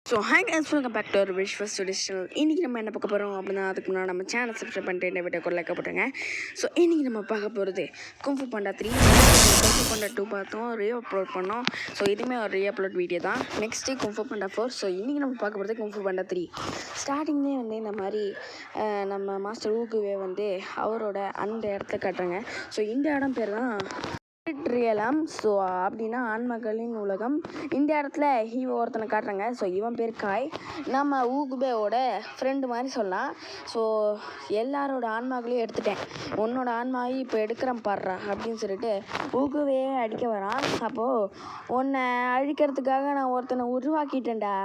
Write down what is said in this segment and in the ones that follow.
So hi guys, welcome back to our Vishwas traditional. இன்றைக்கி நம்ம என்ன பார்க்க போகிறோம் அப்படின்னா, அதுக்கு முன்னாடி நம்ம சேனல் சப்ஸ்கிரைப் பண்ணிட்டு இந்த வீடியோ லைக் போட்டுருங்க. ஸோ இன்றைக்கி நம்ம பார்க்க போகிறது குங்ஃபூ பாண்டா 3, குங்ஃபூ பாண்டா 2 பார்த்தோம், அப்லோட் பண்ணோம். ஸோ இதுவுமே ஒரு அப்லோட் வீடியோ தான். Next kung fu Panda 4. ஸோ இன்றைக்கி நம்ம பார்க்க போகிறது குங்ஃபூ பாண்டா 3. ஸ்டார்டிங்லேயே வந்து இந்த மாதிரி நம்ம மாஸ்டர் ஊக்குவே வந்து அவரோட அந்த இடத்த காட்டுறாங்க. ஸோ இந்த இடம் பேர் தான் ரியலம். ஸோ அப்படின்னா ஆண்மகளின் உலகம். இந்த இடத்துல ஒருத்தனை காட்டுறாங்க. ஸோ இவன் பேர் காய், நம்ம ஊகுபேவோட ஃப்ரெண்டு மாதிரி சொல்லலாம். ஸோ எல்லாரோட ஆன்மாக்களையும் எடுத்துட்டேன், உன்னோட ஆன்மாவையும் இப்போ எடுக்கிறேன் பாடுறா அப்படின்னு சொல்லிட்டு ஊகுவே அடிக்க வரான். அப்போது உன்னை அழிக்கிறதுக்காக நான் ஒருத்தனை உருவாக்கிட்டேன்டா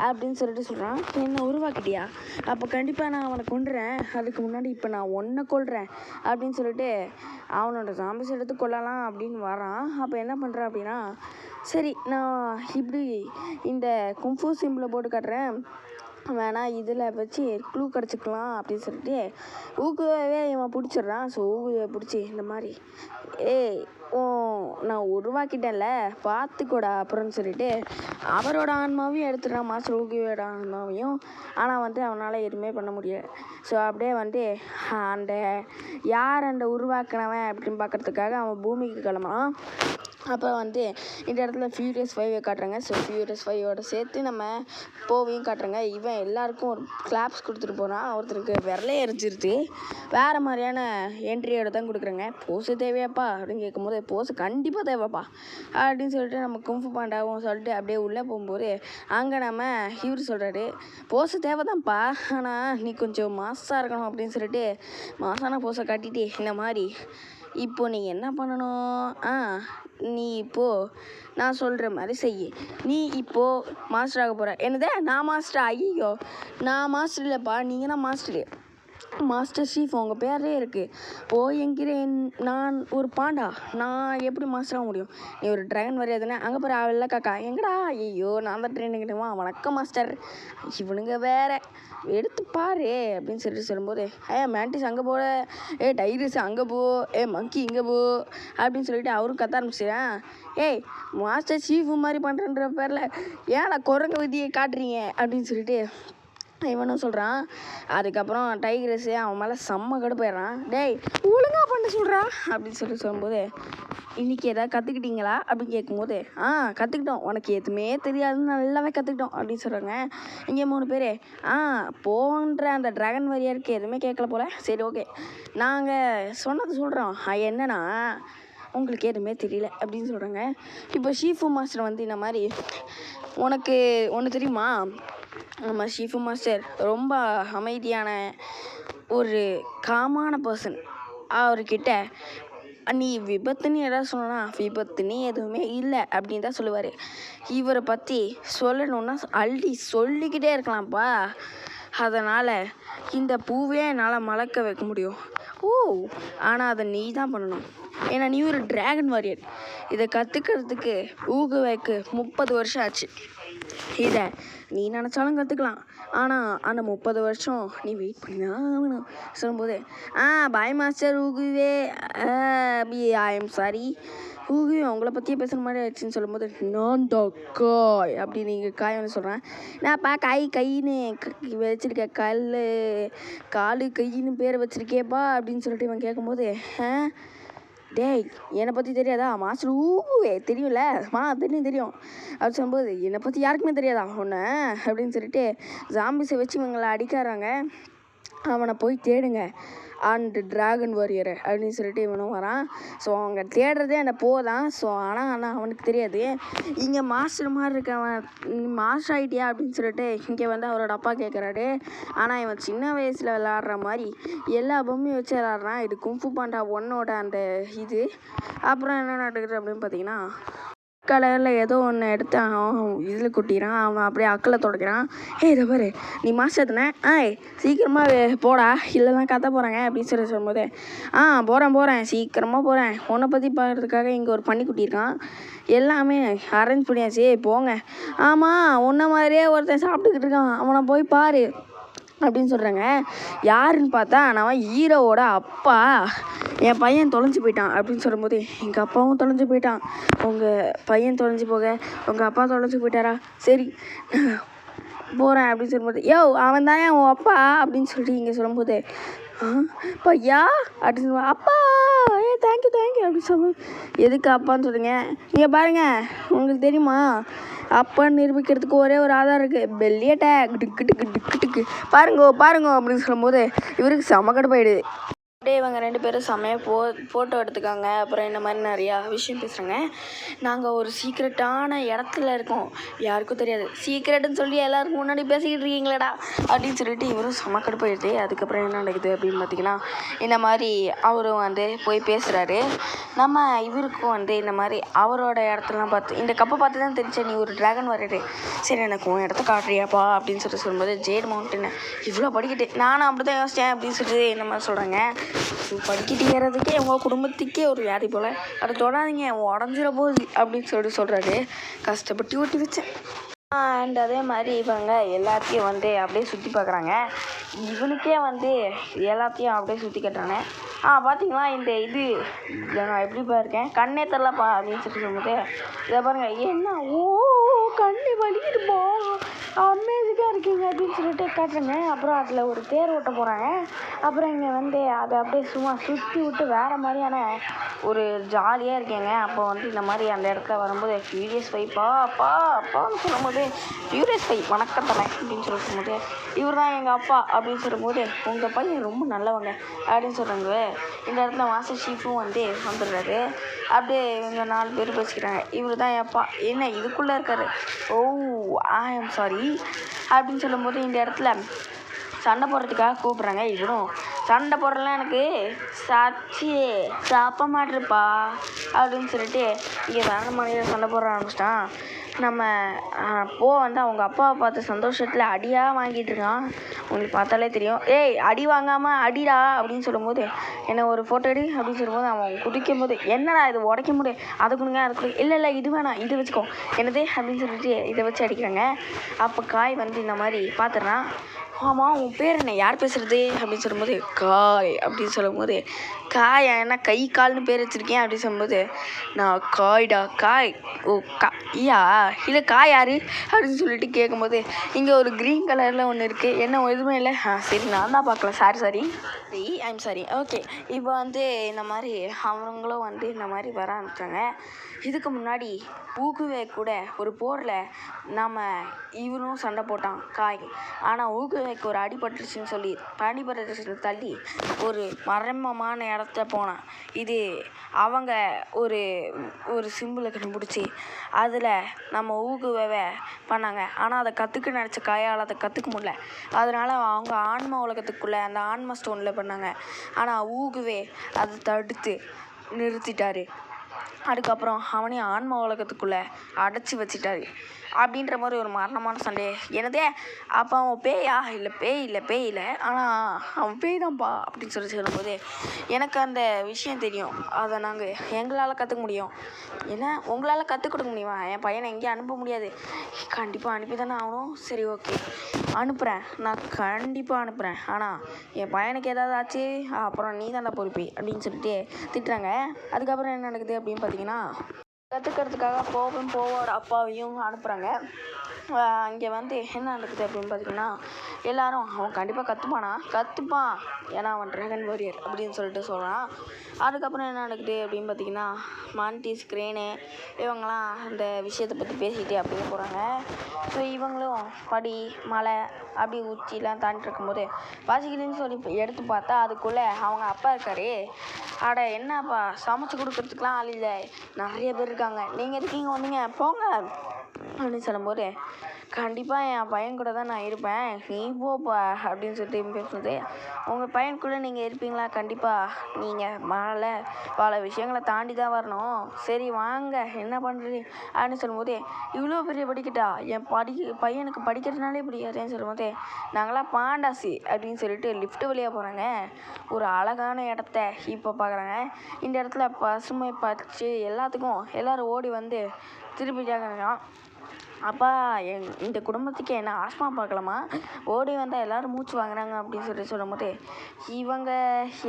அப்படின்னு சொல்லிட்டு சொல்கிறான். என்னை உருவாக்கிட்டியா? அப்போ கண்டிப்பாக நான் அவனை கொண்டுறேன், அதுக்கு முன்னாடி இப்போ நான் ஒன்றை கொள்கிறேன் அப்படின்னு சொல்லிட்டு அவனோட ஜாம்பிஸ் எடுத்து கொள்ளலாம் அப்படின்னு வரான். அப்போ என்ன பண்ணுறேன் அப்படின்னா, சரி நான் இப்படி இந்த குங்ஃபூ சிம்பிளை போட்டு காட்டுறேன், வேணா இதில் வச்சு க்ளூ கிடச்சிக்கலாம் அப்படின்னு சொல்லிட்டு ஊக்குவே இவன் பிடிச்சிட்றான். ஸோ ஊக்குவை பிடிச்சி இந்த மாதிரி நான் உருவாக்கிட்டேன்ல பார்த்துக்கூட அப்புறம்னு சொல்லிட்டு அவரோட ஆன்மாவையும் எடுத்துடுறான், மாஸ்டர் ஊக்குவோட ஆன்மாவையும். ஆனால் வந்து அவனால் எதுவுமே பண்ண முடியாது. ஸோ அப்படியே வந்து அந்த யார் அந்த உருவாக்கினவன் அப்படின்னு பார்க்குறதுக்காக அவன் பூமிக்கு கிளம்புறான். அப்புறம் வந்து இந்த இடத்துல ஃபியூரியஸ் 5 காட்டுறாங்க. ஸோ ஃபியூரியஸ் 5 சேர்த்து நம்ம போவையும் காட்டுறாங்க. இவன் எல்லாருக்கும் ஒரு கிளாப்ஸ் கொடுத்துட்டு போகிறான். ஒருத்தருக்கு விரலே எரிஞ்சிருது. வேறு மாதிரியான என்ட்ரியோட தான் கொடுக்குறாங்க. போஸு தேவையாப்பா அப்படின்னு கேட்கும்போது போஸு கண்டிப்பாக தேவைப்பா அப்படின்னு சொல்லிட்டு நம்ம குங்ஃபூ பாண்டாவும் சொல்லிட்டு அப்படியே உள்ளே போகும்போது அங்கே நம்ம இவர் சொல்கிறாரு, போஸு தேவைதான்ப்பா, ஆனால் நீ கொஞ்சம் மாஸாக இருக்கணும் அப்படின்னு சொல்லிட்டு மாசான போஸை காட்டிட்டு இந்த மாதிரி இப்போது நீங்கள் என்ன பண்ணணும், நீ இப்போது நான் சொல்கிற மாதிரி செய்ய, நீ இப்போது மாஸ்டர் ஆக போகிற. என்னது நான் மாஸ்டர்? ஐயோ, நான் மாஸ்டர் இல்லைப்பா, நீங்கள் தான் மாஸ்டரு, மாஸ்டர் ஷீஃப் உங்கள் பேரே இருக்குது. என்கிறேன் நான் ஒரு பாண்டா, நான் எப்படி மாஸ்டர் ஆக முடியும்? நீ ஒரு ட்ராகன் வரையாதுன்னு அங்கே போகிற அவள் காக்கா எங்கடா? ஐயோ, நான் தான் ட்ரெயினுக்கிட்டேமா, வணக்கம் மாஸ்டர். இவனுங்க வேற எடுத்து பாரு அப்படின்னு சொல்லிட்டு சொல்லும்போது மேண்டிஸ் அங்கே போட, டைரிஸ் அங்கே போ, மங்கி இங்கே போ அப்படின்னு சொல்லிட்டு அவரும் கத்த ஆரம்பிச்சிட்டேன். மாஸ்டர் ஷீஃபு மாதிரி பண்ணுறன்ற பேரில் ஏன்டா குரங்கு விதியை காட்டுறீங்க அப்படின்னு சொல்லிட்டு இவனும் சொல்கிறான். அதுக்கப்புறம் டைகரஸு அவன் மேலே செம்ம கடுப்பாயிடுறான். ஒழுங்காக பண்ண சொல்கிறா அப்படின்னு சொல்லும்போது இன்றைக்கி எதாவது கற்றுக்கிட்டீங்களா அப்படின்னு கேட்கும்போது கற்றுக்கிட்டோம், உனக்கு எதுவுமே தெரியாதுன்னு நல்லாவே கற்றுக்கிட்டோம் அப்படின்னு சொல்கிறாங்க. இங்கே 3 பேர் போன்ற அந்த ட்ராகன் வாரியருக்கு எதுவுமே கேட்கல போல். சரி ஓகே, நாங்கள் சொன்னது சொல்கிறோம், என்னன்னா உங்களுக்கு எதுவுமே தெரியல அப்படின்னு சொல்கிறாங்க. இப்போ ஷீஃபு மாஸ்டர் வந்து இந்த மாதிரி உனக்கு ஒன்று தெரியுமா, நம்ம ஷீஃபு மாஸ்டர் ரொம்ப அமைதியான ஒரு காமான பர்சன், அவர்கிட்ட நீ விபத்துன்னு ஏதாவது சொன்னா விபத்துன்னு எதுவுமே இல்லை அப்படின்னு தான் சொல்லுவார். இவரை பற்றி சொல்லணுன்னா அள்ளி சொல்லிக்கிட்டே இருக்கலாம்ப்பா. அதனால் இந்த பூவே என்னால் மலக்க வைக்க முடியும். ஆனால் அதை நீ தான் பண்ணணும், ஏன்னா நீ ஒரு ட்ராகன் வாரியர். இதை கற்றுக்கிறதுக்கு ஊகுவேக்கு 30 வருஷம் ஆச்சு. இதை நீ நினச்சாலும் கற்றுக்கலாம், ஆனால் அந்த 30 வருஷம் நீ வெயிட் பண்ணி தான் ஆகணும் சொல்லும்போது பாய் மாஸ்டர் ஊகுவே, ஐ எம் சாரி ஊகுவே, உங்களை பற்றியே பேசுகிற மாதிரி ஆயிடுச்சுன்னு சொல்லும்போது நான் தான் காய் அப்படின்னு நீங்கள் காய் வந்து சொல்கிறேன். நான்ப்பா கைன்னு வச்சுருக்க காலு கையின்னு பேர் வச்சுருக்கேப்பா அப்படின்னு சொல்லிட்டு இவன் கேட்கும்போது என்னை பற்றி தெரியாதா? மாஸ்டர் ஊவே தெரியும்ல, தெரியும் அப்படின்னு சொல்லும்போது என்னை பற்றி யாருக்குமே தெரியாதா ஒன்று அப்படின்னு சொல்லிட்டு ஜாம்பிஸை வச்சு இவங்களை அடிக்கிறாங்க. அவனை போய் தேடுங்க அண்ட் ட்ராகன் வாரியரை அப்படின்னு சொல்லிட்டு இவனும் வரான். ஸோ அவங்க தேடுறதே அந்த போதான். ஸோ ஆனால் அவனுக்கு தெரியாது இங்கே மாஸ்டர் மாதிரி இருக்கவன் மாஸ்டர் ஆகிட்டியா அப்படின்னு சொல்லிட்டு இங்கே வந்து அவரோட அப்பா கேட்குறாரு. ஆனால் இவன் சின்ன வயசில் விளாட்ற மாதிரி எல்லா பொம்மையும் வச்சு விளாட்றான். இது குங்ஃபூ பாண்டா 1ஓட அந்த இது. அப்புறம் என்ன நடக்குது அப்படின்னு பார்த்தீங்கன்னா, கலரில் ஏதோ ஒன்று எடுத்து அவன் இதில் கொட்டிடுறான். அவன் அப்படியே அக்கில் தொடக்கிறான். இதை பாரு, நீ மாஸ்டர் தானே, சீக்கிரமாக போடா இல்லைன்னா கத்த போகிறாங்க அப்படின்னு சொல்லும்போது போகிறேன் சீக்கிரமாக போகிறேன், உன்னை பற்றி பார்க்குறதுக்காக இங்கே ஒரு பன்னிக்குட்டி இருக்கான், எல்லாமே அரேஞ்ச் பண்ணியாச்சு போங்க. ஆமாம், உன்ன மாதிரியே ஒருத்தன் சாப்பிட்டுக்கிட்டு இருக்கான், அவனை போய் பாரு அப்படின்னு சொல்கிறாங்க. யாருன்னு பார்த்தா நான் ஹீரோவோட அப்பா, என் பையன் தொலைஞ்சு போயிட்டான் அப்படின்னு சொல்லும்போது எங்கள் அப்பாவும் தொலைஞ்சு போயிட்டான், உங்கள் பையன் தொலைஞ்சு போக உங்கள் அப்பா தொலைஞ்சு போயிட்டாரா, சரி போகிறேன் அப்படின்னு சொல்லும்போது, யோ அவன் தான் உன் அப்பா அப்படின்னு சொல்லிட்டு இங்கே சொல்லும்போது, பையா அப்படின்னு சொல்லுவாங்க. அப்பா தேங்க்யூ அப்படின்னு சொல்லுவோம். எதுக்கு அப்பான்னு சொல்லுங்க. நீங்கள் பாருங்கள், உங்களுக்கு தெரியுமா அப்பான்னு நிரூபிக்கிறதுக்கு ஒரே ஒரு ஆதாரம் இருக்குது, பெல்லிய டேக் டிக்கு டிக்கு டிக்கு டிக்கு பாருங்க அப்படின்னு சொல்லும்போது இவருக்கு செம கடுப்பாயிடுது. அப்படியே இவங்க 2 பேரும் செம்மையாக ஃபோட்டோ எடுத்துக்காங்க. அப்புறம் இந்த மாதிரி நிறையா விஷயம் பேசுகிறாங்க. நாங்கள் ஒரு சீக்ரெட்டான இடத்துல இருக்கோம், யாருக்கும் தெரியாது, சீக்ரெட்டுன்னு சொல்லி எல்லாருக்கும் முன்னாடி பேசிக்கிட்டு இருக்கீங்களேடா அப்படின்னு சொல்லிட்டு இவரும் செம கடுப்பாயிடுது. அதுக்கப்புறம் என்ன நடக்குது அப்படின்னு பார்த்தீங்கன்னா, இந்த மாதிரி அவரும் வந்து போய் பேசுகிறாரு. நம்ம இவருக்கும் வந்து இந்த மாதிரி அவரோட இடத்துலாம் பார்த்து, இந்த கப்பை பார்த்து தான் தெரிஞ்சேன் நீ ஒரு ட்ராகன் வரையிடு, சரி எனக்கு உன் இடத்த காட்டுறியாப்பா அப்படின்னு சொல்லும்போது, ஜேட் மவுண்டன் இவ்வளோ படிக்கிட்டு நானும் அப்படி தான் யோசித்தேன் அப்படின்னு சொல்லிட்டு இந்த மாதிரி சொல்கிறாங்க. படிக்கிட்டு ஏறதுக்கே உங்கள் குடும்பத்துக்கே ஒரு வியாதி போல், அதை தொடாதீங்க உடஞ்சிட போகுது அப்படின்னு சொல்கிறாரு. கஷ்டப்பட்டு ஓட்டி வச்சேன். அண்ட் அதே மாதிரி இவங்க எல்லாத்தையும் வந்து அப்படியே சுற்றி பார்க்குறாங்க. இவனுக்கே வந்து எல்லாத்தையும் அப்படியே சுற்றி கட்டுறானே. பார்த்தீங்களா இந்த இது நான் எப்படிப்பா இருக்கேன், கண்ணே தெரிலப்பா அப்படின்னு சொல்லும்போது, இதை பாருங்கள் என்ன கண்ணு வலிக்குதுப்பா அமேசிங்காக இருக்கீங்க அப்படின்னு சொல்லிட்டு காட்டுறேங்க. அப்புறம் அதில் ஒரு தேர் ஓட்ட போகிறாங்க. அப்புறம் இங்கே வந்து அதை அப்படியே சும்மா சுற்றி விட்டு வேறு மாதிரியான ஒரு ஜாலியாக இருக்கேங்க. அப்போ வந்து இந்த மாதிரி அந்த இடத்துல வரும்போது ஃபியூரியஸ் ஃபைப்பா அப்பான்னு சொல்லும்போது, ஃபியூரியஸ் ஃபை வணக்கம் தரேன் அப்படின்னு சொல்லும்போது, இவர் தான் எங்கள் அப்பா அப்படின்னு சொல்லும்போது, உங்கள் பையன் ரொம்ப நல்லவங்க அப்படின்னு சொல்கிறாங்க. இந்த இடத்துல மாஸ்டர் ஷீஃபும் வந்து வந்துடுறாரு. அப்படியே இவங்க 4 பேர் பேசிக்கிறாங்க. இவர் தான் என் அப்பா, என்ன இதுக்குள்ளே இருக்காரு, ஐ ஆம் சாரி அப்படின்னு சொல்லும்போது, இந்த இடத்துல சண்டை போடுறதுக்காக கூப்பிட்றாங்க. இவரும் சண்டை போடுறலாம் எனக்கு சாட்சி சாப்ப மாட்டிருப்பா அப்படின்னு சொல்லிட்டு இங்கே வேற மாதிரியாக சண்டை போட ஆரம்பிச்சிட்டான். நம்ம வந்து அவங்க அப்பாவை பார்த்த சந்தோஷத்தில் அடியாக வாங்கிட்டு இருக்கான். உங்களுக்கு பார்த்தாலே தெரியும். ஏய் அடி வாங்காமல் அடிடா அப்படின்னு சொல்லும்போது, என்ன ஒரு ஃபோட்டோ எடு அப்படின்னு சொல்லும்போது, அவன் குதிக்கும் போது என்னடா இது உடைக்க முடியும், அதை கொடுங்க அதை கொடுங்க, இல்லை இது வேணாம் இது வச்சுக்கோ என்னது அப்படின்னு சொல்லிட்டு இதை வச்சு அடிக்கிறாங்க. அப்போ காய் வந்து இந்த மாதிரி பார்த்துட்றான். ஆமாம் உன் பேர் என்ன, யார் பேசுகிறது அப்படின்னு சொல்லும்போது, காய் அப்படின்னு சொல்லும்போது, காய் என்ன கை கால்னு பேர் வச்சுருக்கேன் அப்படின்னு சொல்லும்போது, நான் காய்டா காய், ஓ ஐயா இல்லை காய் யார் அப்படின்னு சொல்லிட்டு கேட்கும்போது, இங்கே ஒரு க்ரீன் கலரில் ஒன்று இருக்குது, என்ன எதுவுமே இல்லை, சரி நான் தான் பார்க்கல சாரி ஐம் சாரி ஓகே. இப்போ வந்து இந்த மாதிரி அவங்களும் வந்து இந்த மாதிரி வர ஆரம்பித்தாங்க. இதுக்கு முன்னாடி ஊகுவே கூட ஒரு போரில் இவனும் சண்டை போட்டான் காய். ஆனால் ஊகுவேக்கு ஒரு அடிபட்டுருச்சுன்னு சொல்லி அடிபட்டுருச்சு தள்ளி ஒரு மர்மமான இடத்த போனான். இது அவங்க ஒரு சிம்பிளை கண்டுபிடிச்சி அதில் நம்ம ஊகுவேவை பண்ணாங்க. ஆனால் அதை கற்றுக்க நினச்ச காயால் அதை கற்றுக்க முடியல. அதனால் அவங்க ஆன்மா உலகத்துக்குள்ளே அந்த ஆன்மா ஸ்டோனில் பண்ணாங்க. ஆனால் ஊகுவே அதை தடுத்து நிறுத்திட்டாரு. அதுக்கப்புறம் அவனையும் ஆன்மா உலகத்துக்குள்ளே அடைச்சி வச்சிட்டாரு. அப்படின்ற மாதிரி ஒரு மரணமான சண்டை. என்னதே அப்போ அவன் பேயா, இல்லை பேய் இல்லை ஆனால் அவன் பேய் தான்ப்பா அப்படின்னு சொல்லும்போது, எனக்கு அந்த விஷயம் தெரியும், அதை நாங்கள் எங்களால் கற்றுக்க முடியும். ஏன்னா உங்களால் கற்றுக் கொடுக்க முடியுமா, என் பையனை எங்கேயும் அனுப்ப முடியாது, கண்டிப்பாக அனுப்பி தானே ஆகணும், சரி ஓகே அனுப்புகிறேன், நான் கண்டிப்பாக அனுப்புகிறேன், ஆனால் என் பையனுக்கு ஏதாவது ஆச்சு அப்புறம் நீ தானே பொறுப்பி அப்படின்னு சொல்லிட்டு திட்டுறாங்க. அதுக்கப்புறம் என்ன நடக்குது அப்படின்னு பார்த்தீங்கன்னா, கற்றுக்கிறதுக்காக போவோட அப்பாவையும் அனுப்புகிறாங்க. இங்கே வந்து என்ன நடக்குது அப்படின்னு பார்த்தீங்கன்னா, எல்லாரும் அவன் கண்டிப்பாக கற்றுப்பான் ஏன்னா அவன் ட்ராகன் வாரியர் அப்படின்னு சொல்லிட்டு சொல்கிறான். அதுக்கப்புறம் என்ன நடக்குது அப்படின்னு பார்த்தீங்கன்னா, மான்டிஸ் கிரேனு இவங்கெல்லாம் அந்த விஷயத்தை பற்றி பேசிக்கிட்டே அப்படியே போகிறாங்க. ஸோ இவங்களும் படி மலை அப்படி உச்சிலாம் தாண்டிட்டு இருக்கும்போது வாசிக்கிறேன்னு சொல்லி எடுத்து பார்த்தா அதுக்குள்ளே அவங்க அப்பா இருக்காரு. அட என்னப்பா சமைச்சு கொடுக்குறதுக்குலாம் ஆள் இல்லை, நிறைய பேர் இருக்காங்க, நீங்கள் இருக்கீங்க வந்தீங்க போங்க அப்படின்னு சொல்லும்போது, கண்டிப்பாக என் பையன் கூட தான் நான் இருப்பேன், நீ போப்பா அப்படின்னு சொல்லிட்டு பேசுனது. உங்கள் பையனுக்குள்ளே நீங்கள் இருப்பீங்களா, கண்டிப்பாக நீங்கள் பல விஷயங்களை தாண்டி தான் வரணும், சரி வாங்க என்ன பண்ணுறது அப்படின்னு சொல்லும்போது, இவ்வளோ பெரிய படிக்கட்டா, என் பையனுக்கு படிக்கிறதுனாலே பிடிக்காதுன்னு சொல்லும்போது, நாங்களாம் பாண்டாசி அப்படின்னு சொல்லிட்டு லிஃப்ட் வழியாக போகிறாங்க. ஒரு அழகான இடத்த இப்போ பார்க்குறாங்க. இந்த இடத்துல பசுமை பச்சு எல்லாத்துக்கும் எல்லோரும் ஓடி வந்து திருப்பி கேட்குறாங்க, அப்பா இந்த குடும்பத்துக்கு என்ன ஆஸ்மா பார்க்கலாமா, ஓடி வந்தால் எல்லோரும் மூச்சு வாங்குறாங்க அப்படின்னு சொல்லும்போது, இவங்க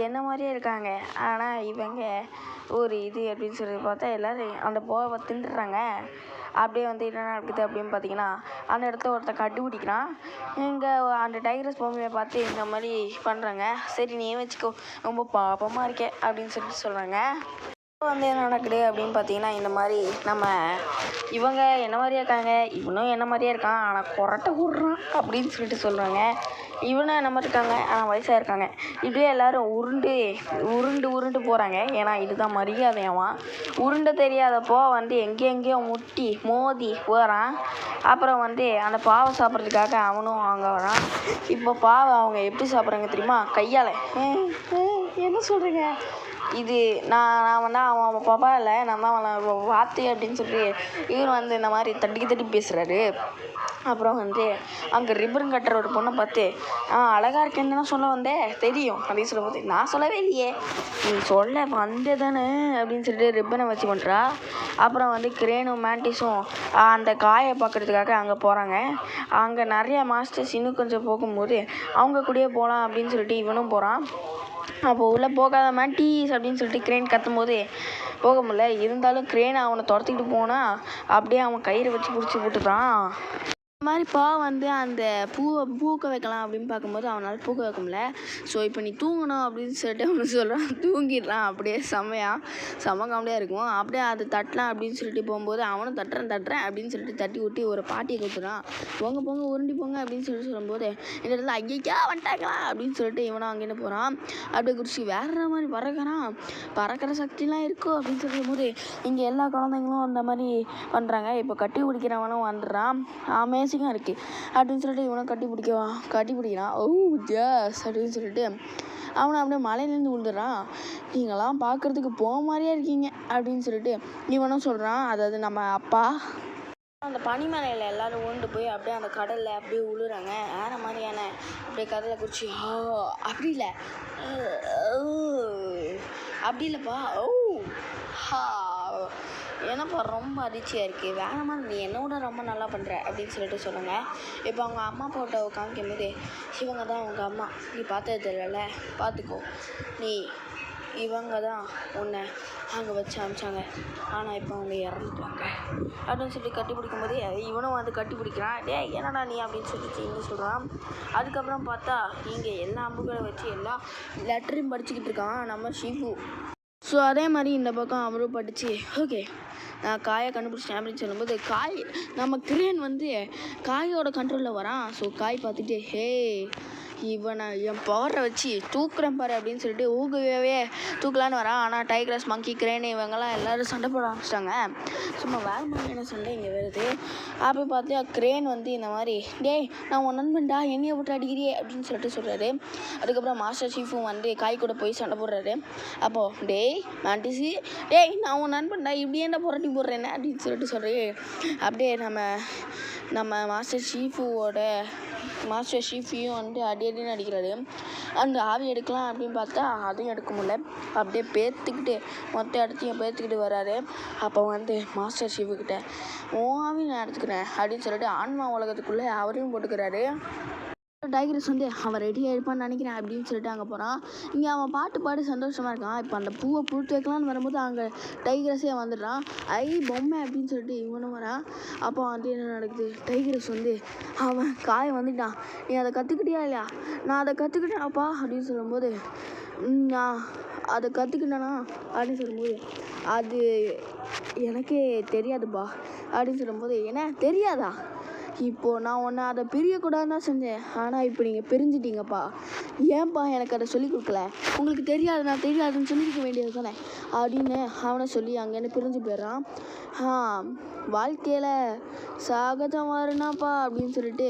என்ன மாதிரியே இருக்காங்க ஆனால் இவங்க ஒரு இது அப்படின்னு சொல்லி பார்த்தா எல்லோரும் அந்த போவை தின்றுறாங்க. அப்படியே வந்து என்ன நடக்குது அப்படின்னு பார்த்தீங்கன்னா அந்த இடத்த ஒருத்தன் கண்டுபிடிக்கிறான். இங்கே அந்த டைகரஸ் பொம்மையை பார்த்து இந்த மாதிரி பண்ணுறாங்க. சரி நீ வச்சுக்கோ, ரொம்ப பாப்பமாக இருக்கே அப்படின்னு சொல்கிறாங்க. வந்து என்ன நடக்குது அப்படின்னு பார்த்தீங்கன்னா இந்த மாதிரி நம்ம இவங்க என்ன மாதிரியே இருக்காங்க, இவனும் என்ன மாதிரியே இருக்கான் ஆனால் கொரட்டை விட்றான் அப்படின்னு சொல்கிறாங்க. இவனும் என்ன மாதிரி இருக்காங்க ஆனால் வயசாக இருக்காங்க. இப்படியே எல்லோரும் உருண்டு போகிறாங்க. ஏன்னா இதுதான் மரியாதையாமா. உருண்டை தெரியாதப்போ வந்து எங்கேயோ மோதி போகிறான். அப்புறம் வந்து அந்த பாவை சாப்பிட்றதுக்காக அவனும் அங்கே வரான். இப்போ பாவை அவங்க எப்படி சாப்பிட்றாங்க தெரியுமா? கையால். என்ன சொல்கிறீங்க? இது நான் வந்து அவன் பாப்பா இல்லை, நான் தான் அவன் வாத்து அப்படின்னு சொல்லிட்டு இவர் வந்து இந்த மாதிரி தட்டி பேசுகிறாரு. அப்புறம் வந்து அங்கே ரிப்பன் கட்டுற ஒரு பொண்ணை பார்த்து அழகாக இருக்கேன்னு தானே சொல்ல வந்தேன், தெரியும் அப்படின்னு சொல்லும்போது நான் சொல்லவே இல்லையே, நீ சொல்ல வந்தே தானே அப்படின்னு சொல்லிட்டு ரிப்பனை வச்சு பண்ணுறா. அப்புறம் வந்து கிரேனும் மேண்டிஸும் அந்த காயை பார்க்குறதுக்காக அங்கே போகிறாங்க. அங்கே நிறைய மாஸ்டர்ஸ் இன்னும் கொஞ்சம் போகும்போது அவங்க கூடயே போகலாம் அப்படின்னு சொல்லிட்டு இவனும் போகிறான். அப்போது உள்ளே போகாத மேண்டிஸ் அப்படின்னு சொல்லிட்டு கிரேன் கத்தும்போது போக முடியல. இருந்தாலும் கிரேனை அவனை துரத்திக்கிட்டு போனால் அப்படியே அவன் கயிறை வச்சு பிடிச்சி போட்டுறான். இந்த மாதிரிப்பா வந்து அந்த பூக்க வைக்கலாம் அப்படின்னு பார்க்கும்போது அவனால் பூக்க வைக்க முடியல. ஸோ இப்போ நீ தூங்கணும் அப்படின்னு சொல்லிட்டு அவனு சொல்கிறான். தூங்கிடலாம். அப்படியே செம்ம காமெடியாக இருக்கும். அப்படியே அது தட்டலாம் அப்படின்னு சொல்லிட்டு போகும்போது அவனும் தட்டுறேன் அப்படின்னு சொல்லிட்டு தட்டி விட்டு ஒரு பாட்டியை கொடுத்துறான். போங்க உருண்டி போங்க அப்படின்னு சொல்லிட்டு சொல்லும்போது இந்த இடத்துல ஐயா வந்துட்டாங்களா அப்படின்னு சொல்லிட்டு இவனும் அங்கேன்னு போகிறான். அப்படியே குடிச்சு வேற மாதிரி பறக்கிற சக்திலாம் இருக்கும் அப்படின்னு சொல்லும்போது இங்கே எல்லா குழந்தைங்களும் அந்த மாதிரி பண்ணுறாங்க. இப்போ கட்டி பிடிக்கிறவனும் வந்துடுறான். அமேசிங்காக இருக்குது அப்படின்னு சொல்லிட்டு இவனை கட்டி பிடிக்கிறான். ஓ ஜஸ் அப்படின்னு சொல்லிட்டு அவனை அப்படியே மலையிலேருந்து விழுந்துடுறான். நீங்களாம் பார்க்குறதுக்கு போக மாதிரியே இருக்கீங்க அப்படின்னு சொல்லிட்டு இவனும் சொல்கிறான். அதாவது நம்ம அப்பா அந்த பனிமலையில் எல்லோரும் உருண்டு போய் அப்படியே அந்த கடலில் அப்படியே விழுறாங்க. வேறு மாதிரியான அப்படியே கடலை குடிச்சு அப்படி இல்லைப்பா. ஏன்னாப்பா ரொம்ப அதிர்ச்சியாக இருக்குது, வேற மாதிரி நீ என்னோட ரொம்ப நல்லா பண்ணுற அப்படின்னு சொல்லிட்டு சொல்லுங்க. இப்போ அவங்க அம்மா ஃபோட்டோவை காமிக்கும் போது இவங்க தான் அவங்க அம்மா, நீ பார்த்தது தெரியல, பார்த்துக்கோ, இவங்க தான் உன்னை அங்கே வச்சு அனுப்பிச்சாங்க, ஆனால் இப்போ அவங்க இறந்துட்டாங்க அப்படின்னு சொல்லி கட்டி பிடிக்கும்போது இவனும் வந்து கட்டி பிடிக்கிறான். என்னடா நீ அப்படின்னு சொல்லிட்டு இவங்க சொல்கிறான். அதுக்கப்புறம் பார்த்தா இங்கே எல்லா அம்புகளை வச்சு எல்லா லெட்டரையும் படிச்சுக்கிட்டு இருக்கான் நம்ம ஷிஃபு. ஸோ அதே மாதிரி இந்த பக்கம் அவரும் படித்து ஓகே நான் காயை கண்டுபிடிச்சேன் அப்படின்னு சொல்லும்போது நம்ம கிரேன் வந்து காயோட கண்ட்ரோலில் வரான். ஸோ காய் பார்த்துட்டு ஹே இவனை என் பவரை வச்சு தூக்குறேன் பாரு அப்படின்னு சொல்லிட்டு ஊகவே தூக்கலான்னு வரான். ஆனால் டைகரஸ் மங்கி கிரேன் இவங்கெல்லாம் எல்லோரும் சண்டை போட ஆரம்பிச்சிட்டாங்க. சும்மா வேற மாதிரியான சண்டை இங்கே வருது. அப்படி பார்த்தா கிரேன் வந்து இந்த மாதிரி நான் உன் நண்பன்டா என்னையை விட்டு அடிக்கிறியே அப்படின்னு சொல்லிட்டு சொல்கிறாரு. அதுக்கப்புறம் மாஸ்டர் சீஃபும் வந்து காய் கூட போய் சண்டை போடுறாரு. அப்போது மேண்டிஸு நான் உன் நண்பன்டா இப்படி என்ன புரட்டி போடுறேன்னு அப்படின்னு சொல்லிட்டு சொல்கிறேன். அப்படியே நம்ம மாஸ்டர் ஷீஃபியும் வந்து அடின்னு அடிக்கிறாரு. அந்த ஆவி எடுக்கலாம் அப்படின்னு பார்த்தா அதையும் எடுக்க முடியல. அப்படியே மொத்த இடத்தையும் பேர்த்துக்கிட்டு வர்றாரு. அப்போ வந்து மாஸ்டர் ஷீஃபுக்கிட்ட ஆவி நான் எடுத்துக்கிறேன் அப்படின்னு சொல்லிட்டு ஆன்மா உலகத்துக்குள்ளே அவரையும் போட்டுக்கிறாரு. டைகரஸ் வந்து அவன் ரெடியாக இருப்பான்னு நினைக்கிறேன் அப்படின்னு சொல்லிட்டு அங்கே போகிறான். இங்கே அவன் பாட்டு சந்தோஷமாக இருக்கான். இப்போ அந்த பூவை புழுத்து வைக்கலான்னு வரும்போது அங்கே டைகரஸே வந்துடுறான். பொம்மை அப்படின்னு சொல்லிட்டு இவனும் வரான். அப்போ வந்து என்ன நடக்குது, டைகரஸ் வந்து அவன் காயை வந்துட்டான். நீ அதை கற்றுக்கிட்டியா இல்லையா? நான் அதை கற்றுக்கிட்டேனாப்பா அப்படின்னு சொல்லும்போது நான் அதை கற்றுக்கிட்டேனா அப்படின்னு சொல்லும்போது அது எனக்கே தெரியாதுப்பா அப்படின்னு சொல்லும்போது என்ன தெரியாதா? இப்போது நான் ஒன்று அதை பிரியக்கூடாதுன்னு தான் செஞ்சேன், ஆனால் இப்போ நீங்கள் பிரிஞ்சிட்டீங்கப்பா, ஏன்ப்பா எனக்கு அதை சொல்லிக் கொடுக்கல? உங்களுக்கு தெரியாதுன்னு சொல்லியிருக்க வேண்டியது தானே அப்படின்னு அவனை சொல்லி அங்கேருந்து பிரிஞ்சு போயிடுறான். வாழ்க்கையில் சகஜம் வருனாப்பா அப்படின்னு சொல்லிட்டு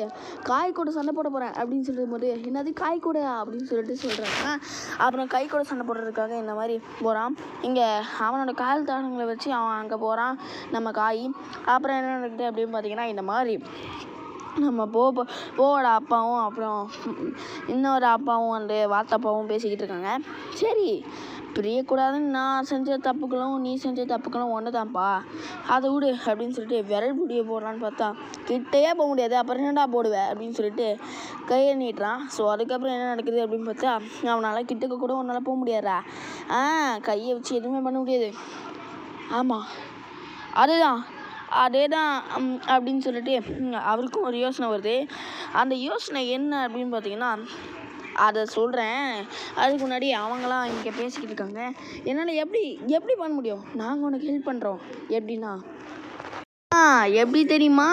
காய் கூட சண்டை போட போகிறேன் அப்படின்னு சொல்லும்போது என்னது காய் கூட அப்படின்னு சொல்லிட்டு சொல்கிறாங்க. அப்புறம் கை கூட சண்டை போடுறதுக்காக இந்த மாதிரி போகிறான். இங்கே அவனோட கால் தானங்களை வச்சு அவன் அங்கே போகிறான் நம்ம காய். அப்புறம் என்ன நடக்குது அப்படின்னு பார்த்தீங்கன்னா இந்த மாதிரி நம்ம போவோட அப்பாவும் அப்புறம் இன்னொரு அப்பாவும் வந்து வார்த்தப்பாவும் பேசிக்கிட்டு இருக்காங்க. சரி பிரியக்கூடாதுன்னு நான் செஞ்ச தப்புகளும் நீ செஞ்ச தப்புகளும் ஒன்று தான்ப்பா, அதை விடு அப்படின்னு சொல்லிட்டு விரல் பிடிய போடலான்னு பார்த்தா கிட்டையே போக முடியாது, அப்புறம் என்னடா போடுவேன் அப்படின்னு சொல்லிட்டு கையை நீட்டுறான். ஸோ அதுக்கப்புறம் என்ன நடக்குது அப்படின்னு பார்த்தா அவனால் கிட்டக்க கூட உன்னால் போக முடியாதா? கையை வச்சு எதுவுமே பண்ண முடியாது. ஆமாம் அதுதான் அதே தான் அப்படின்னு சொல்லிட்டு அவருக்கும் ஒரு யோசனை வருது. அந்த யோசனை என்ன அப்படின்னு பார்த்தீங்கன்னா, அதை சொல்கிறேன். அதுக்கு முன்னாடி அவங்களாம் இங்கே பேசிக்கிட்டு இருக்காங்க. என்னால் எப்படி பண்ண முடியும்? நாங்கள் உனக்கு ஹெல்ப் பண்ணுறோம். எப்படின்னா, எப்படி தெரியுமா?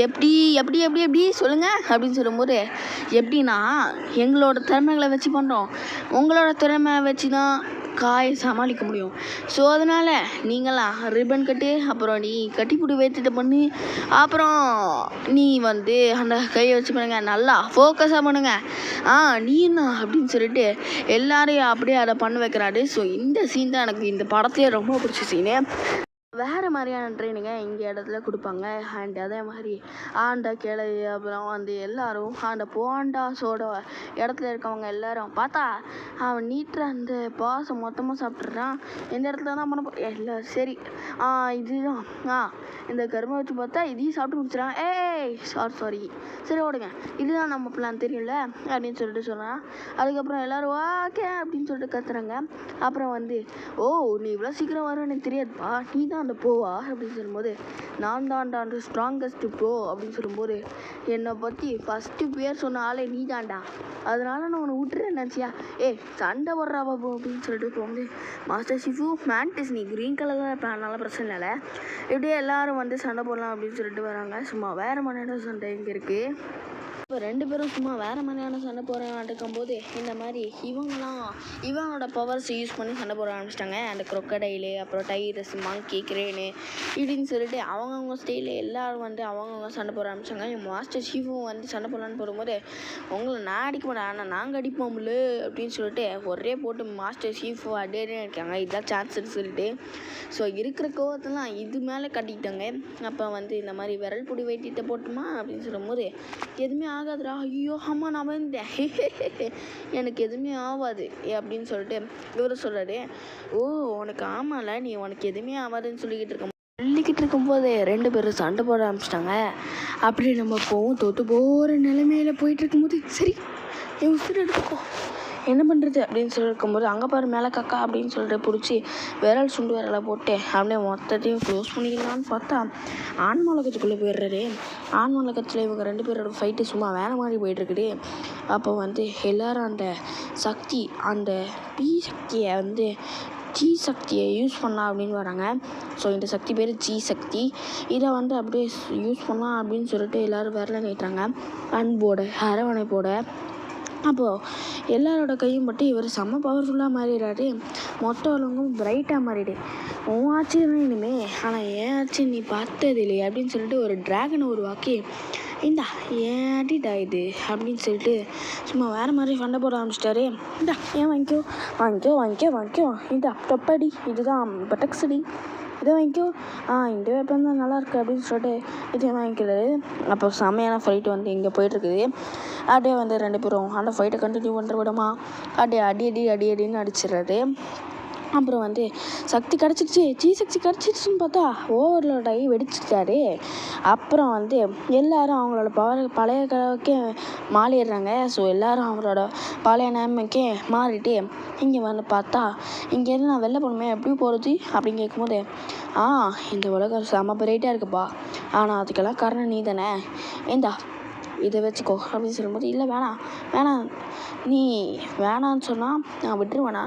எப்படி எப்படி எப்படி எப்படி சொல்லுங்கள் அப்படின்னு சொல்லும்போது, எப்படின்னா எங்களோட திறமைகளை வச்சு பண்ணுறோம். உங்களோட திறமை வச்சு தான் காயை சமாளிக்க முடியும். ஸோ அதனால் நீங்களாம் ரிப்பன் கட்டு, அப்புறம் நீ கட்டிப்பிடி வைத்துட்டு பண்ணு, அப்புறம் நீ வந்து அந்த கையை வச்சு பண்ணுங்க, நல்லா ஃபோக்கஸாக பண்ணுங்க. நீ என்ன அப்படின்னு சொல்லிட்டு எல்லாரையும் அப்படியே அதை பண்ண வைக்கிறாரு. ஸோ இந்த சீன் தான் எனக்கு இந்த படத்துலேயே ரொம்ப பிடிச்ச சீனு. வேறு மாதிரியான ட்ரைனிங்கை இங்கே இடத்துல கொடுப்பாங்க. அண்ட் அதே மாதிரி ஆண்டா கிளை, அப்புறம் வந்து எல்லோரும் அந்த போண்டாஸோட இடத்துல இருக்கவங்க எல்லோரும் பார்த்தா அவன் நீட்டுற அந்த பாஸை மொத்தமாக சாப்பிட்றான். எந்த இடத்துல தான் பண்ண இல்லை சரி இதுதான் இந்த கருமை வச்சு பார்த்தா இதையும் சாப்பிட்டு முடிச்சிடறான். சாரி சரி ஓடுங்க, இதுதான் நம்ம பிளான் தெரியும்ல அப்படின்னு சொல்லிட்டு சொன்னான். அதுக்கப்புறம் எல்லோரும் ஓகே அப்படின்னு சொல்லிட்டு கத்துறாங்க. அப்புறம் வந்து நீ இவ்வளோ சீக்கிரம் வரும் எனக்கு தெரியாதுப்பா, நீ தான் அந்த ப்ரோவா அப்படின்னு சொல்லும்போது, நான் தான்டா அந்த ஸ்ட்ராங்கஸ்ட் ப்ரோ அப்படின்னு சொல்லும்போது, என்னை பற்றி ஃபஸ்ட்டு பேர் சொன்ன ஆளே நீ தான்டா, அதனால நான் உன்னை விட்டுறேன் நினச்சியா? சண்டை போடுறா பாபு அப்படின்னு சொல்லிட்டு இப்போ வந்து மாஸ்டர் ஷிஃபு மேன்டிஸ் நீ க்ரீன் கலர் தான் அதனால பிரச்சனை இல்லை, இப்படியே எல்லாரும் வந்து சண்டை போடலாம் அப்படின்னு சொல்லிட்டு வராங்க. சும்மா வேறு மாதிரியான சண்டை இங்கே இருக்குது. இப்போ 2 பேரும் சும்மா வேறு மாதிரியான சண்டை போட நடக்கும்போது இந்த மாதிரி இவனோட பவர்ஸை யூஸ் பண்ணி சண்டை போட ஆரம்பிச்சிட்டாங்க. அந்த க்ரொக்கடைலு, அப்புறம் டைரஸ், மங்கி, கிரேனு இப்படின்னு சொல்லிட்டு அவங்கவுங்க ஸ்டைலில் எல்லோரும் வந்து அவங்கவுங்க சண்டை போட ஆரம்பித்தாங்க. மாஸ்டர் ஷீஃபும் வந்து சண்டை போடலான்னு போடும்போது, உங்களை நான் அடிக்க மாட்டேன் ஆனால் நாங்கள் அடிப்போம்ல அப்படின்னு சொல்லிட்டு ஒரே போட்டு மாஸ்டர் ஷீஃபு அடியே இருக்காங்க. இதுதான் சான்ஸ்ன்னு சொல்லிட்டு ஸோ இருக்கிற கோவத்தெல்லாம் இது மேலே கட்டிக்கிட்டாங்க. அப்போ வந்து இந்த மாதிரி விரல் பிடி வெட்டிட்டு போட்டுமா அப்படின்னு சொல்லும்போது, எதுவுமே ஆகாதுடா, ஐயோ அம்மா நான் வந்துட்டேன், எனக்கு எதுவுமே ஆகாது அப்படின்னு சொல்லிட்டு இவர் சொல்கிறாரு. உனக்கு ஆமாம்ல, நீ உனக்கு எதுவுமே ஆகாதுன்னு சொல்லிக்கிட்டு இருக்கும்போது 2 பேரும் சண்டை போட ஆரம்பிச்சிட்டாங்க. அப்படி நம்ம போவோம் தோற்று போகிற நிலைமையில போயிட்டு இருக்கும்போது, சரி என் உசுறு எடுத்துக்கோ என்ன பண்ணுறது அப்படின்னு சொல்லியிருக்கும்போது, அங்கே பாரு மேலே கக்கா அப்படின்னு சொல்லிட்டு பிடிச்சி விரல் சுண்டு விரலை போட்டு அப்படியே மொத்தத்தையும் க்ளோஸ் பண்ணிக்கலான்னு பார்த்தா ஆண் உலகத்துக்குள்ளே போயிடுறாரு. ஆண் உலகத்தில் இவங்க 2 பேரோட ஃபைட்டு சும்மா வேறு மாதிரி போயிட்டுருக்குது. அப்போ வந்து எல்லோரும் அந்த சக்தி, அந்த பி சக்தியை வந்து ஜி சக்தியை யூஸ் பண்ணலாம் அப்படின்னு வராங்க. ஸோ இந்த சக்தி பேர் ஜி சக்தி. இதை வந்து அப்படியே யூஸ் பண்ணலாம் அப்படின்னு சொல்லிட்டு எல்லோரும் விரலை நீட்டுறாங்க அன்போட அரவணைப்போட. அப்போது எல்லாரோட கையும் பட்டு இவர் செம்ம பவர்ஃபுல்லாக மாறிடுறாரு. மொத்த உலகம் பிரைட்டாக மாறிடு. உன் ஆட்சி தான் இனிமே, ஆனால் ஏன் ஆட்சி நீ பார்த்தது இல்லையே அப்படின்னு சொல்லிட்டு ஒரு ட்ராகனை உருவாக்கி, இந்தா ஏன்டா இது அப்படின்னு சொல்லிட்டு சும்மா வேறு மாதிரி சண்டை போட ஆரம்பிச்சிட்டாரு. இந்தா ஏன் வாங்கிக்கோ இந்தா தொப்படி, இதுதான் பட்டக்ஸடி, இதை வாங்கிக்கோ, இந்த வெப்பன் தான் நல்லாயிருக்கு அப்படின்னு சொல்லிட்டு இதையும் வாங்கிக்கிறாரு. அப்போ செம்மையான ஃபைட்டு வந்து இங்கே போயிட்டுருக்குது. அப்படியே வந்து 2 பேரும் அந்த ஃபைட்டை கண்டினியூ பண்ணுற விடமா அப்படியே அடின்னு அடிச்சிடுறாரு. அப்புறம் வந்து சக்தி கிடச்சிருச்சு, ஜி சக்தி கிடச்சிருச்சுன்னு பார்த்தா ஓவர்லோட் ஆகி வெடிச்சிட்டாரு. அப்புறம் வந்து எல்லோரும் அவங்களோட பழைய கலவுக்கே மாறிடுறாங்க. ஸோ எல்லோரும் அவங்களோட பழைய நிலைமைக்கே மாறிட்டு இங்கே வந்து பார்த்தா, இங்கேருந்து நான் வெளில போகணுமே எப்படி போகிறது அப்படின்னு கேட்கும்போது, இந்த உலகம் செம பிரைட்டாக இருக்குப்பா, ஆனால் அதுக்கெல்லாம் காரணம் நீ தானே, ஏண்டா இதை வச்சுக்கோ அப்படின்னு சொல்லும்போது, இல்லை வேணாம் நீ வேணான்னு சொன்னால் நான் விட்டுருவேனா,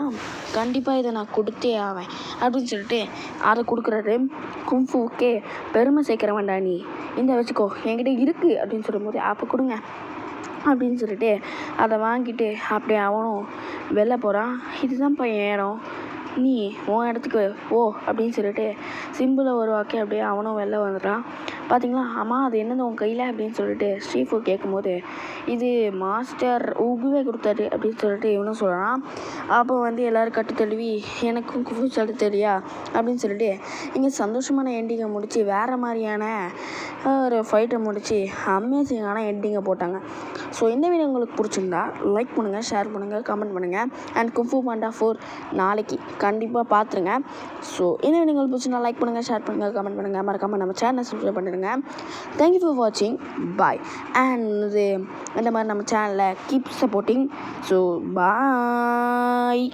கண்டிப்பாக இதை நான் கொடுத்தே ஆவேன் அப்படின்னு சொல்லிட்டு அதை கொடுக்குறாரு. கும்ஃபுக்கே பெருமை சேர்க்குற வேண்டாம் நீ, இந்த வச்சுக்கோ என்கிட்ட இருக்குது அப்படின்னு சொல்லும்போது, அப்போ கொடுங்க அப்படின்னு சொல்லிட்டு அதை வாங்கிட்டு அப்படியே அவனும் வெளில போகிறான். இதுதான்ப்பா என் இடம், நீ உன் இடத்துக்கு ஓ அப்படின்னு சொல்லிட்டு சிம்பிளை உருவாக்கி அப்படியே அவனும் வெளில வந்துடுறான். பார்த்தீங்களா, ஆமாம் அது என்னது உன் கையில் அப்படின்னு சொல்லிட்டு ஸ்ரீஃபு கேட்கும்போது, இது மாஸ்டர் உகுவே கொடுத்தாரு அப்படின்னு சொல்லிட்டு இவனும் சொல்கிறான். அப்போ வந்து எல்லோரும் கட்டு தழுவி எனக்கும் குஃபு சொல்ல தெரியா அப்படின்னு சொல்லிட்டு இங்கே சந்தோஷமான எண்டிங்கை முடித்து வேறு மாதிரியான ஒரு ஃபைட்டை முடித்து அமேசிங்கான எண்டிங்கை போட்டாங்க. ஸோ இந்த வீடியோ உங்களுக்கு பிடிச்சிருந்தா லைக் பண்ணுங்கள், ஷேர் பண்ணுங்கள், கமெண்ட் பண்ணுங்கள். அண்ட் கும்ஃபு பாண்டா 4 நாளைக்கு கண்டிப்பாக பார்த்துருங்க. ஸோ இந்த வீடியோ உங்களுக்கு பிடிச்சிருந்தா லைக் பண்ணுங்கள், ஷேர் பண்ணுங்கள், கமெண்ட் பண்ணுங்கள், மறக்காமல் நம்ம சேனலை சப்ஸ்கிரைப் பண்ணிடுங்க. தேங்க்யூ ஃபார் வாட்சிங், பாய். அண்ட் இந்த மாதிரி நம்ம சேனலை கீப் சப்போர்ட்டிங். So bye.